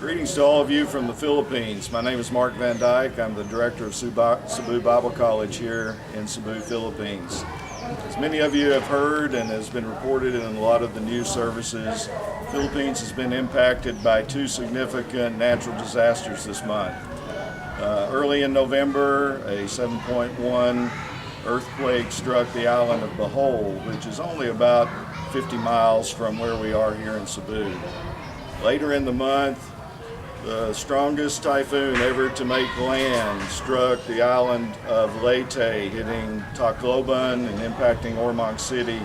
Greetings to all of you from the Philippines. My name is Mark Van Dyke. I'm the director of Cebu Bible College here in Cebu, Philippines. As many of you have heard and has been reported in a lot of the news services, Philippines has been impacted by two significant natural disasters this month. Early in November, a 7.1 earthquake struck the island of Bohol, which is only about 50 miles from where we are here in Cebu. Later in the month, the strongest typhoon ever to make land struck the island of Leyte, hitting Tacloban and impacting Ormoc City,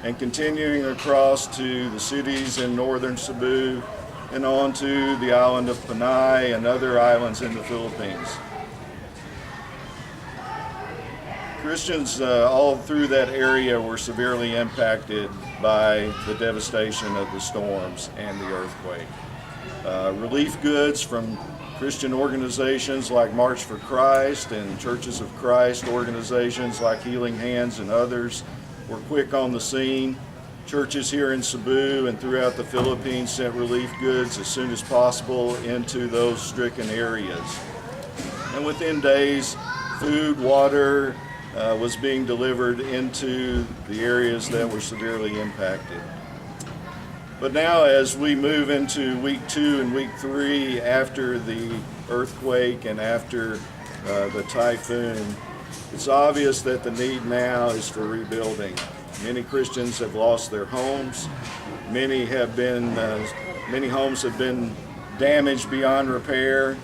and continuing across to the cities in northern Cebu and on to the island of Panay and other islands in the Philippines. Christians all through that area were severely impacted by the devastation of the storms and the earthquake. Relief goods from Christian organizations like March for Christ and Churches of Christ organizations like Healing Hands and others were quick on the scene. Churches here in Cebu and throughout the Philippines sent relief goods as soon as possible into those stricken areas. And within days, food, water was being delivered into the areas that were severely impacted. But now as we move into week 2 and week 3 after the earthquake and after the typhoon, it's obvious that the need now is for rebuilding. Many Christians have lost their homes. Many homes have been damaged beyond repair.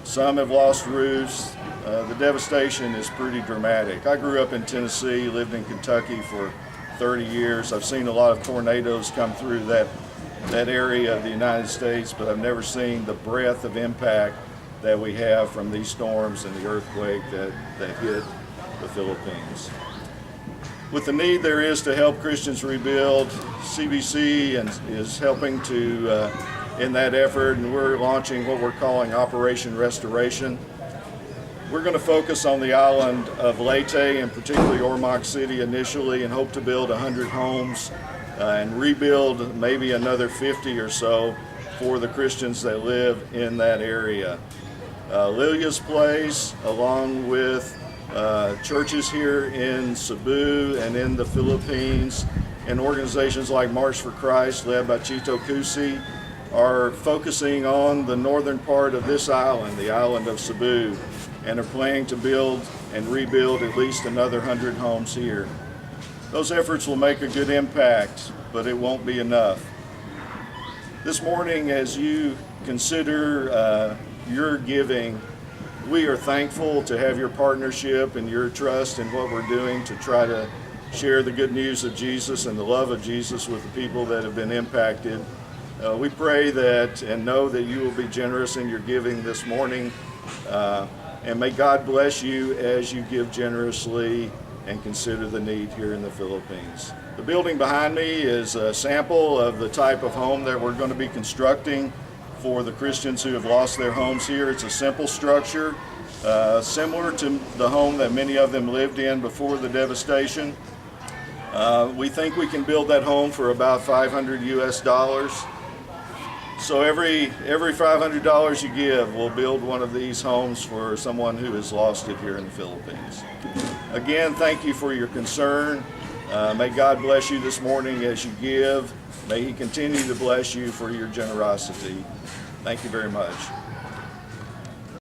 Some have lost roofs. The devastation is pretty dramatic. I grew up in Tennessee, lived in Kentucky for 30 years. I've seen a lot of tornadoes come through that area of the United States, but I've never seen the breadth of impact that we have from these storms and the earthquake that hit the Philippines. With the need there is to help Christians rebuild, CBC is helping to in that effort, and we're launching what we're calling Operation Restoration. We're going to focus on the island of Leyte and particularly Ormoc City initially, and hope to build 100 homes and rebuild maybe another 50 or so for the Christians that live in that area. Lilia's Place, along with churches here in Cebu and in the Philippines, and organizations like March for Christ, led by Chito Cusi, are focusing on the northern part of this island, the island of Cebu, and are planning to build and rebuild at least another 100 homes here. Those efforts will make a good impact, but it won't be enough. This morning, as you consider your giving, we are thankful to have your partnership and your trust in what we're doing to try to share the good news of Jesus and the love of Jesus with the people that have been impacted. We pray that and know that you will be generous in your giving this morning. And may God bless you as you give generously and consider the need here in the Philippines. The building behind me is a sample of the type of home that we're going to be constructing for the Christians who have lost their homes here. It's a simple structure, similar to the home that many of them lived in before the devastation. We think we can build that home for about $500 US. So every $500 you give, we'll build one of these homes for someone who has lost it here in the Philippines. Again, thank you for your concern. May God bless you this morning as you give. May He continue to bless you for your generosity. Thank you very much.